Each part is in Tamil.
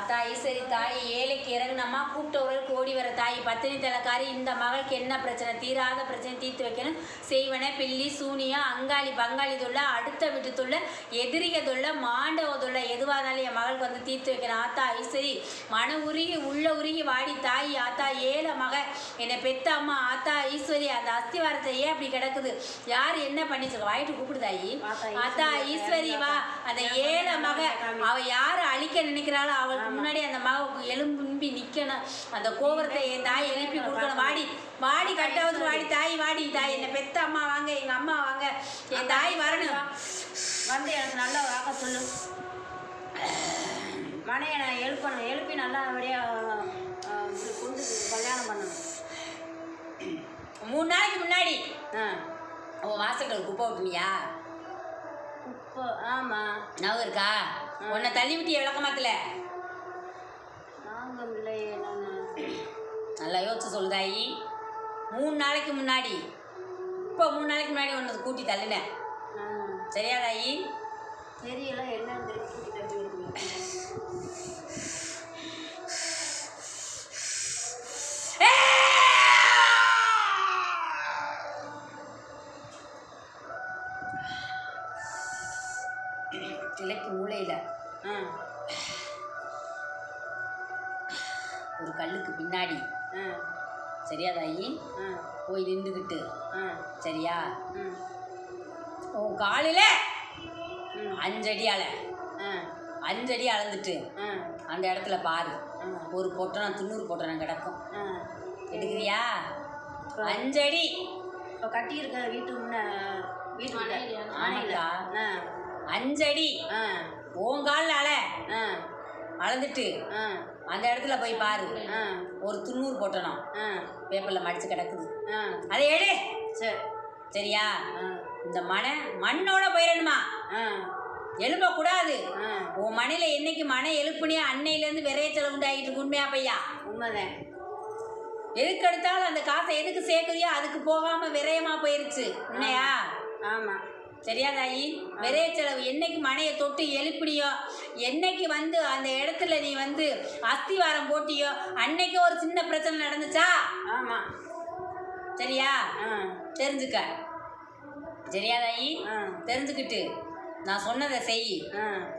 தாய் சரி தாய் ஏழைக்கு இறங்குனம்மா கூப்பிட்டவர்களுக்கு ஓடி வர தாய் பத்தினி தலைக்காரி இந்த மகளுக்கு என்ன பிரச்சனை தீராத பிரச்சனை தீர்த்து வைக்கணும் செய்வன பில்லி சூனியா அங்காளி பங்காளி தொல்ல அடுத்த வீட்டு தொல்ல எதிரிக தொல்ல மாண்டவ தொல்ல எதுவாக இருந்தாலும் என் மகளுக்கு வந்து தீர்த்து வைக்கணும் ஆத்தா ஐஸ்வரி மன உருகி உள்ள உருகி வாடி தாய் ஆத்தா ஏழை மக என்னை பெத்த அம்மா ஆத்தா ஈஸ்வரி அந்த அஸ்திவாரத்தை ஏன் அப்படி கிடக்குது யார் என்ன பண்ணி சொல்ல வாயிட்டு கூப்பிடுதாயி ஆத்தா ஈஸ்வரி வா அந்த ஏழை மக அவ யாரு அழிக்க நினைக்கிறாளோ அவளுக்கு முன்னாடி அந்த மக எலும்பி நிக்கணும் அந்த கோபுரத்தை என் தாய் எழுப்பி கொடுக்கணும் வாடி வாடி கட்டாவது வாடி தாய் வாடி தாய் என்னை பெத்த அம்மா வாங்க எங்க அம்மா வாங்க என் தாய் வரணும் வந்து எனக்கு நல்லா வாக்க சொல்லு மனையை நான் எழுப்பி நல்லபடியாக கொண்டு கல்யாணம் பண்ணணும் 3 நாளைக்கு முன்னாடி உன் வாசல்கள் குப்பை விட்டுனியா குப்பை ஆமாம் நவு இருக்கா உன்னை தள்ளி விட்டிய விளக்கமாத்துல நாங்கள் இல்லையே நான் நல்லா யோசிச்சு சொல்லுதாயி 3 நாளைக்கு முன்னாடி இப்போ 3 நாளைக்கு முன்னாடி ஒன்று கூட்டி தள்ளினேன் சரியா தாயி தெரியல என்னன்னு தெரியும் கூட்டி தள்ளி கிழக்கு மூலையில் ஒரு கல்லுக்கு பின்னாடி சரியா தாயி போய் நின்றுக்கிட்டு சரியா உன் காலில் 5 அடியால் 5 அடி அளந்துட்டு அந்த இடத்துல பாரு ஒரு பொட்டணம் 90 பொட்டணம் கிடக்கும் எடுக்கிறியா 5 அடி இப்போ கட்டியிருக்க வீட்டு ஆமாக்கா 5 அடி உன் காலில் அளந்துட்டு அந்த இடத்துல போய் பாரு ஒரு 90 பொட்டணம் பேப்பரில் மடிச்சு கிடக்குது அதை எடு சரியா இந்த மண்ணோட போயிடணுமா எழுப்பக்கூடாது உன் மனையில என்னைக்கு மனை எழுப்புனியா அன்னையிலேருந்து விரைச்சல் உண்டாகிட்டு உண்மையா பையா உண்மைதான் எதுக்கு எடுத்தாலும் அந்த காசை எதுக்கு சேர்க்குறியோ அதுக்கு போகாம விரயமா போயிருச்சு உண்மையா ஆமாம் சரியா தாயி விரைய செலவு என்னைக்கு மனையை தொட்டு எழுப்பினியோ என்னைக்கு வந்து அந்த இடத்துல நீ வந்து அஸ்திவாரம் போட்டியோ அன்னைக்கு ஒரு சின்ன பிரச்சனை நடந்துச்சா ஆமாம் சரியா தெரிஞ்சுக்க சரியா தாயி தெரிஞ்சுக்கிட்டு நான் சொன்னதை செய்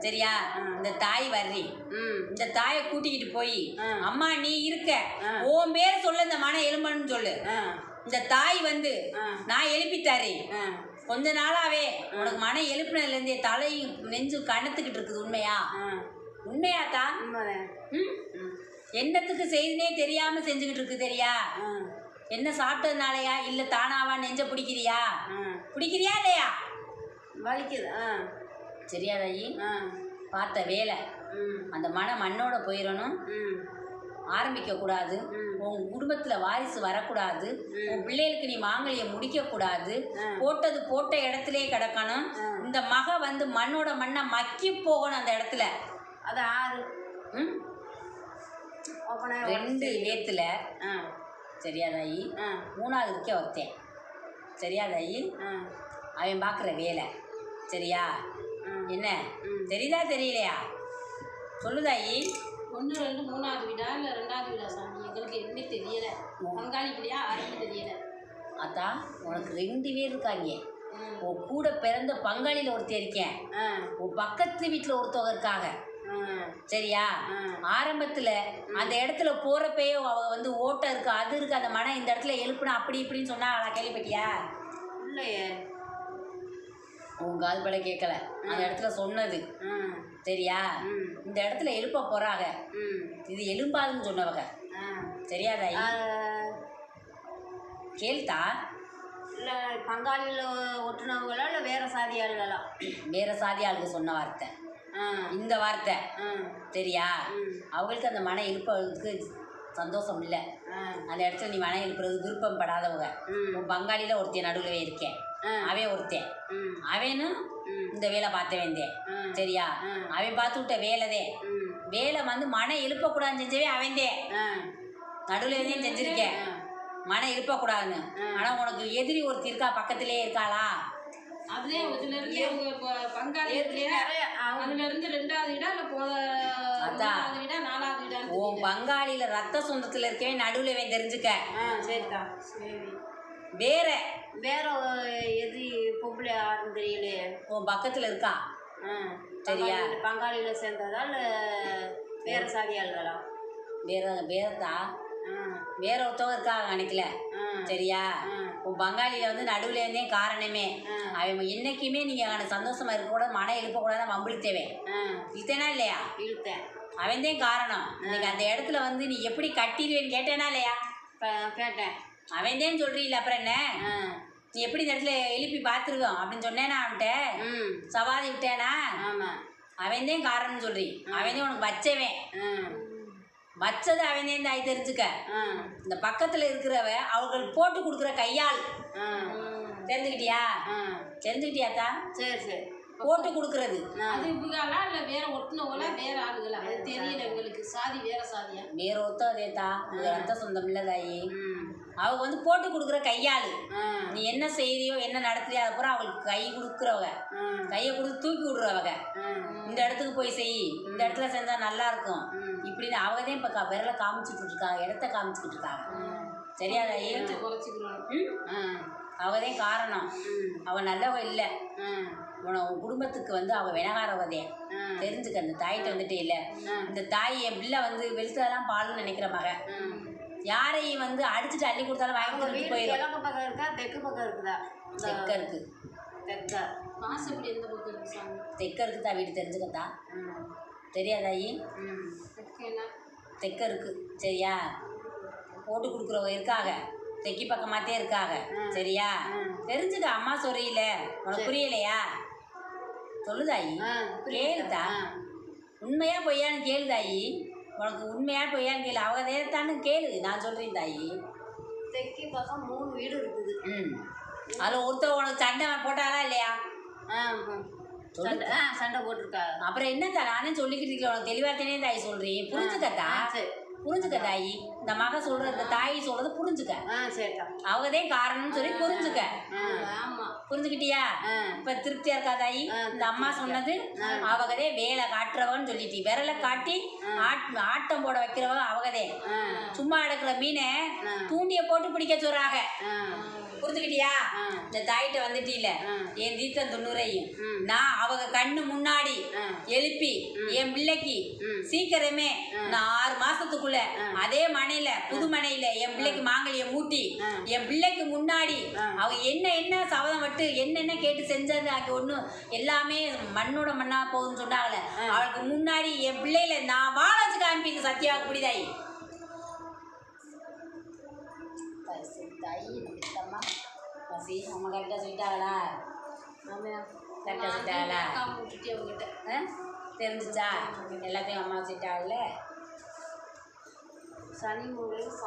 சரியா இந்த தாய் வர்றி இந்த தாயை கூட்டிக்கிட்டு போய் அம்மா நீ இருக்க உன் பேர் சொல்ல இந்த மனை எலும்பன்னு சொல்லு இந்த தாய் வந்து நான் எழுப்பித்தாரேன் கொஞ்ச நாளாவே உனக்கு மன எழுப்பினதுலேருந்தே தலையும் நெஞ்சு கணத்துக்கிட்டு இருக்குது உண்மையா உண்மையாத்தான் என்னத்துக்கு செய்துனே தெரியாம செஞ்சுக்கிட்டு இருக்கு தெரியா என்ன சாப்பிட்டதுனாலயா இல்ல தானாவா நெஞ்ச பிடிக்கிறியா இல்லையா வலிக்குது சரியா தாயி பார்த்த வேலை அந்த மண்ணோட போயிடணும் ஆரம்பிக்க கூடாது உன் குடும்பத்துல வாரிசு வரக்கூடாது உன் பிள்ளைகளுக்கு நீ மாங்கல்யம் முடிக்க கூடாது போட்டது போட்ட இடத்திலே கிடக்கணும் இந்த மக வந்து மண்ணோட மண்ணை மக்கி போகணும் அந்த இடத்துல அது 2 வேத்துல சரியா தாயி 3வது இருக்கே ஒருத்தன் சரியா தாயி அவன் பார்க்குற வேலை சரியா என்ன தெரியுதா தெரியலையா சொல்லுதாயி 1 2 3வது வீடா இல்லை 2வது வீடா சாமி எங்களுக்கு எதுவுமே தெரியலை பங்காளி வீடியா யாருமே தெரியலை அதான் உனக்கு 2 பேர் இருக்காங்க உன் கூட பிறந்த பங்காளியில் ஒருத்தர் இருக்கேன் உன் பக்கத்து வீட்டில் ஒருத்தவங்க இருக்காங்க சரியா ஆரம்பத்தில் அந்த இடத்துல போகிறப்பயே அவ வந்து ஓட்டம் இருக்கு அது இருக்கு அந்த மனம் இந்த இடத்துல எழுப்புனா அப்படி இப்படின்னு சொன்னா நான் கேள்விப்பட்டியா இல்லையே உன் கால் பட கேட்கல அந்த இடத்துல சொன்னது சரியா இந்த இடத்துல எழுப்ப போறாங்க இது எலும்பாதுன்னு சொன்னவங்க சரியா தாயி கேள்தா இல்லை பங்காளியில் ஒட்டுனவங்களா இல்லை வேற சாதி ஆளுகளா வேற சாதி ஆளுக்கு சொன்ன வார்த்தை இந்த வார்த்தை சரியா அவங்களுக்கு அந்த மன எழுப்பதுக்கு சந்தோஷம் இல்லை அந்த இடத்துல நீ மன எழுப்புறது விருப்பம் படாதவங்க உன் பங்காளியில் ஒருத்தன் நடுவில் இருக்கேன் அவன் ஒருத்தன் அவனும் இந்த வேலை பார்த்த வேந்தேன் சரியா அவன் பார்த்து விட்ட வேலை வந்து மன எழுப்பக்கூடாதுன்னு செஞ்சவே அவன்தே நடுவில் இருந்தே செஞ்சிருக்கேன் மன எழுப்பக்கூடாதுன்னு ஆனால் உனக்கு எதிரி ஒருத்தி இருக்கா பக்கத்திலே இருக்காளா அதுலயே இதுல இருந்து அவங்க பங்காளி அதுல இருந்து 2வது வீடா இல்ல 3வது வீடா 4வது வீடா? உன் பங்காளியில ரத்த சொந்தத்துல இருக்கவே நடுவுல இவன் தெரிஞ்சுக்க. சரிக்கா. சரி. வேற வேற எது பொம்பளை யாருன்னு தெரியலையே. உன் பக்கத்துல இருக்கா. சரியா? பங்காளியில சேர்ந்ததா இல்ல வேற சாதியாளர்களா? வேறதா வேற ஒருத்தவங்க இருக்காங்க நினைக்கல. சரியா? உன் பங்காளியில வந்து நடுவுல இருந்தே காரணமே அவன் என்னைக்குமே நீங்க சந்தோஷமா இருக்கக்கூடாது, மன எழுப்பக்கூடாது, வம்பிழுத்தேவன். இழுத்தேனா இல்லையா? இழுத்தேன். அவன்தான் காரணம். இன்னைக்கு அந்த இடத்துல வந்து நீ எப்படி கட்டிடுவேன்னு கேட்டேனா இல்லையா? கேட்டேன். அவன்தான் சொல்றீல்ல, அப்புறம் என்ன? நீ எப்படி இந்த இடத்துல எழுப்பி பார்த்துருவோம் அப்படின்னு சொன்னேனா? அவன்கிட்ட சவாதி விட்டேனா? அவன்தான் காரணம்னு சொல்றீ. அவன்தான் உனக்கு வச்சவன். வச்சது அவன்தான் தாய். தெரிஞ்சுக்க. இந்த பக்கத்துல இருக்கிறவ அவங்களுக்கு போட்டு கொடுக்குற கையாள். தெரிஞ்சுக்கிட்டியா? தெரிஞ்சுக்கிட்டியாத்தா? சரி சரி. போட்டு கொடுக்கறது அது இவங்களா இல்ல வேற ஒட்டுனவங்களா வேற ஆளுகளா? அது தெரியல உங்களுக்கு. சாதி வேற சாதியா? வேற ஒருத்தம் அதேத்தா. ரத்த சொந்தம் இல்ல தாயி. அவங்க வந்து போட்டு கொடுக்குற கையாளு. நீ என்ன செய்யறியோ என்ன நடத்துறியோ அதை பூரா அவங்களுக்கு கை கொடுக்குறவங்க. கையை கொடுத்து தூக்கி விடுறவங்க. இந்த இடத்துக்கு போய் செய், இந்த இடத்துல செஞ்சா நல்லா இருக்கும் இப்படின்னு அவங்கதான் இப்ப விரல காமிச்சுட்டு இருக்காங்க, இடத்த காமிச்சுக்கிட்டு இருக்காங்க. சரியா தாயி? அவதான் காரணம். அவன் நல்லவ இல்ல. உன் குடும்பத்துக்கு வந்து அவ வினகாரவதே. தெரிஞ்சுக்க. அந்த தாயிட்ட வந்துட்டே இல்ல. இந்த தாய் என் பிள்ளை வந்து வெளுத்ததெல்லாம் பால்னு நினைக்கிற மக. யாரையும் வந்து அடிச்சுட்டு அள்ளி கொடுத்தாலும் வாங்கி கொடுத்து போயிடும். கிழக்கு பக்கம் இருக்கா தெற்கு பக்கம் இருக்குதா? தெற்க இருக்கு. தெற்க. மாசப்படி எந்த பக்கம் இருக்கு? தெற்க இருக்குதா வீடு. தெரிஞ்சுக்கத்தா? தெரியாதாயி? தெற்க இருக்கு. சரியா? போட்டு கொடுக்குறவங்க இருக்காங்க. தெக்கி பக்கமாத்தே இருக்காங்க. சரியா? தெரிஞ்சுக்க. அம்மா சொல்றீல, உனக்கு புரியலையா? சொல்லுதாயி. கேளுதா? உண்மையா பொய்யான்னு கேளுதாயி. உனக்கு உண்மையா பொய்யான்னு கேளு. அவங்க நேரத்தானு கேளு. நான் சொல்றேன் தாயி. தெற்கி பக்கம் 3 வீடு இருக்குது. அதில் ஒருத்தர் உனக்கு சண்டை போட்டாரா இல்லையா? சண்டை போட்டிருக்கா. அப்புறம் என்னக்கா நானே சொல்லிக்கிட்டு இருக்கேன். உனக்கு தெளிவாகத்தானே தாய் சொல்றேன். புரிஞ்சுக்கத்தா? புரிஞ்சுக்க தாயி. இந்த மக சொல்ற இந்த தாயி சொல்றது புரிஞ்சுக்க. அவங்கதான் காரணம்னு சொல்லி புரிஞ்சுக்க. புரிஞ்சுக்கிட்டியா? இப்ப திருப்தியா இருக்கா தாயி? இந்த அம்மா சொன்னது அவகதே வேலை காட்டுறவன்னு சொல்லிட்டு விரலை காட்டி ஆட்டம் போட வைக்கிறவ அவகதே. சும்மா எடுக்கிற மீனை தூண்டிய போட்டு பிடிக்க சொல்றாங்க. புரிஞ்சுக்கிட்டியா? இந்த தாயிட்ட வந்துட்டீல என் தீர்த்தம் 90ஐயும் நான் அவங்க கண்ணு முன்னாடி எழுப்பி என் பிள்ளைக்கு சீக்கிரமே நான் 6 மாசத்துக்குள்ள அதே மனையில புது மனையில என் பிள்ளைக்கு மாங்கல்யம் மூட்டி என் பிள்ளைக்கு முன்னாடி அவங்க என்ன சபதம் விட்டு என்னென்ன கேட்டு செஞ்சது அங்கே ஒன்றும் எல்லாமே மண்ணோட மண்ணா போகுதுன்னு சொன்னாங்களே அவளுக்கு முன்னாடி என் பிள்ளையில நான் வாழ வச்சு காமிப்பீங்க. சத்தியாவுக்கு புரியுதாயி? அம்மா கரெக்டாக சொல்லிட்டாங்களா? கரெக்டாக சொல்லிட்டாங்களா? தெரிஞ்சிச்சா? எல்லாத்தையும் அம்மா சொல்லிட்டாங்கல்ல. சனி மூலையும்